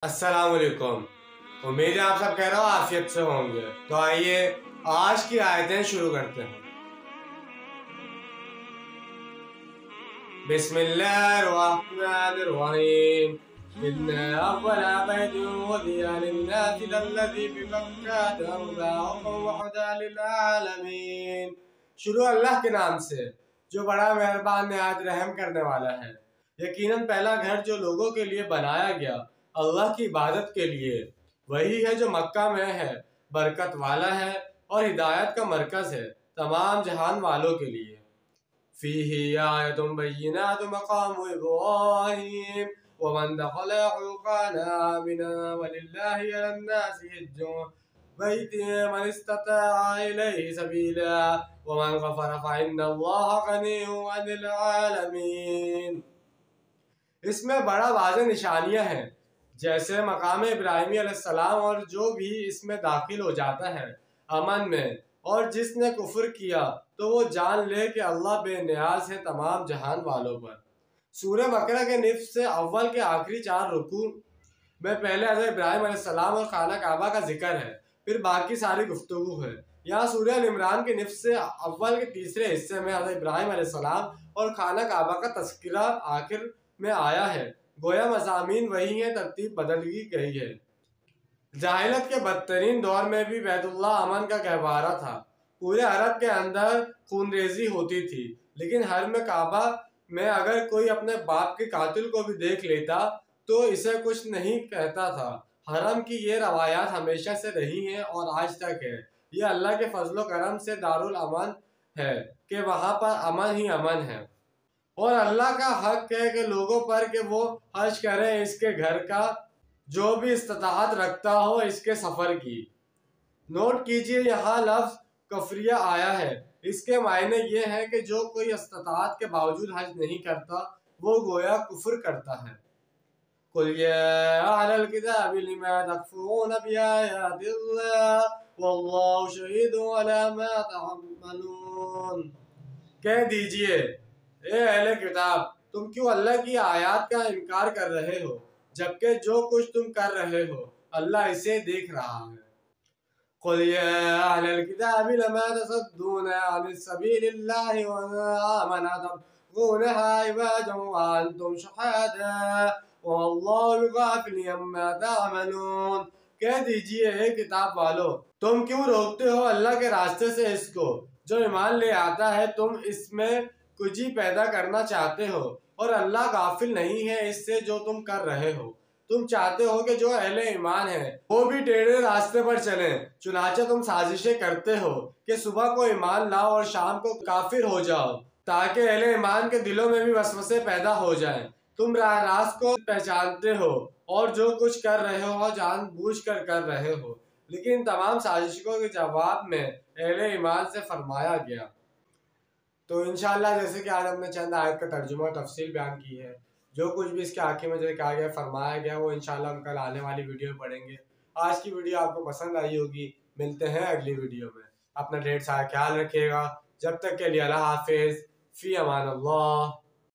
अस्सलाम वालेकुम। उम्मीद है आप सब कह रहे हो आफियत से होंगे। तो आइए आज की आयतें शुरू करते हैं। बिस्मिल्लाहिर्रहमानिर्रहीम। इन्ना अव्वला बैतिन वुदिअ लिन्नासि लल्लज़ी बिबक्काता मुबारकन व हुदन लिलआलमीन। शुरू अल्लाह के नाम से जो बड़ा मेहरबान निहायत रहम करने वाला है। यकीनन पहला घर जो लोगों के लिए बनाया गया अल्लाह की इबादत के लिए वही है जो मक्का में है, बरकत वाला है और हिदायत का मरकज है तमाम जहान वालों के लिए। फीही आयतुम बय्यिनातुम मक़ामु इब्राहीम वमन दख़लहु कान आमिना वलिल्लाहि अलन्नासि हिज्जुल बैति मन इस्तताअ इलैहि सबीला वमन कफ़र फ़इन्नल्लाह गनिय्युन अनिल आलमीन। इसमें बड़ा वाज़ेह निशानियाँ हैं जैसे मकाम इब्राहीमी अलैहिस्सलाम और जो भी इसमें दाखिल हो जाता है अमन में, और जिसने कुफ्र किया तो वो जान ले कि अल्लाह बेनियाज है तमाम जहान वालों पर। सूरह बकरा के निफ्स से अव्वल के आखिरी 4 रुकू में पहले हज़रत इब्राहीम अलैहिस्सलाम और खाना काबा का जिक्र है, फिर बाकी सारी गुफ्तगू है। यहाँ सूरह अल इमरान के निफ्स से अव्वल के तीसरे हिस्से में हज़रत इब्राहीम अलैहिस्सलाम और खाना काबा का तज़किरा आखिर में आया है। गोया मज़ामीन वही हैं, तरतीब बदल गई है। जाहिलत के बदतरीन दौर में भी बैतुल्लाह अमन का गहवारा था। पूरे अरब के अंदर खूनरेजी होती थी, लेकिन हरम काबा में अगर कोई अपने बाप के कातिल को भी देख लेता तो इसे कुछ नहीं कहता था। हरम की ये रवायात हमेशा से रही हैं और आज तक है। ये अल्लाह के फजलो करम से दारुल अमन है कि वहाँ पर अमन ही अमन है, और अल्लाह का हक है कि लोगों पर कि वो हज करें इसके घर का, जो भी इस्तिताअत रखता हो इसके सफ़र की। नोट कीजिए यहाँ लफ्ज़ कफरिया आया है, इसके मायने ये है कि जो कोई इस्तिताअत के बावजूद हज नहीं करता वो गोया कुफ्र करता है। कुल या अहलल किताबि लिमा तकफुरून बिआयातिल्लाह वल्लाहु शहीदुन अला मा तअमलून। कह दीजिए, ए अहले किताब, तुम क्यों अल्लाह की आयत का इनकार कर रहे हो, जबकि जो कुछ तुम कर रहे हो अल्लाह इसे देख रहा है। कुल या अहलल किताबि लमा तसद्दून अन सबीलिल्लाहि व आमना तबगूनहा इवाजन व अंतुम शुहदा वल्लाहु गाफिलुन अम्मा तअमलून। कह दीजिए, हे किताब वालों, तुम क्यों रोकते हो अल्लाह के रास्ते से इसको जो ईमान ले आता है। तुम इसमें कुछ ही पैदा करना चाहते हो और अल्लाह गाफिल नहीं है इससे जो तुम कर रहे हो। तुम चाहते हो कि जो अहले ईमान है वो भी टेढ़े रास्ते पर चलें, चुनाचे तुम साजिशें करते हो कि सुबह को ईमान लाओ और शाम को काफिर हो जाओ, ताकि अहले ईमान के दिलों में भी वसवसे पैदा हो जाएं। तुम रास्त को पहचानते हो और जो कुछ कर रहे हो जानबूझकर कर रहे हो, लेकिन तमाम साजिशों के जवाब में अहले ईमान से फरमाया गया। तो इंशाअल्लाह जैसे कि आज हमने चंद आयत का तर्जुमा और तफसील बयान की है, जो कुछ भी इसके आखिर में जो कहा गया फरमाया गया वो इंशाअल्लाह हम कल आने वाली वीडियो में पढ़ेंगे। आज की वीडियो आपको पसंद आई होगी। मिलते हैं अगली वीडियो में। अपना ढेर सारा ख्याल रखिएगा। जब तक के लिए अल्लाह हाफिज़, फ़ी अमान अल्लाह।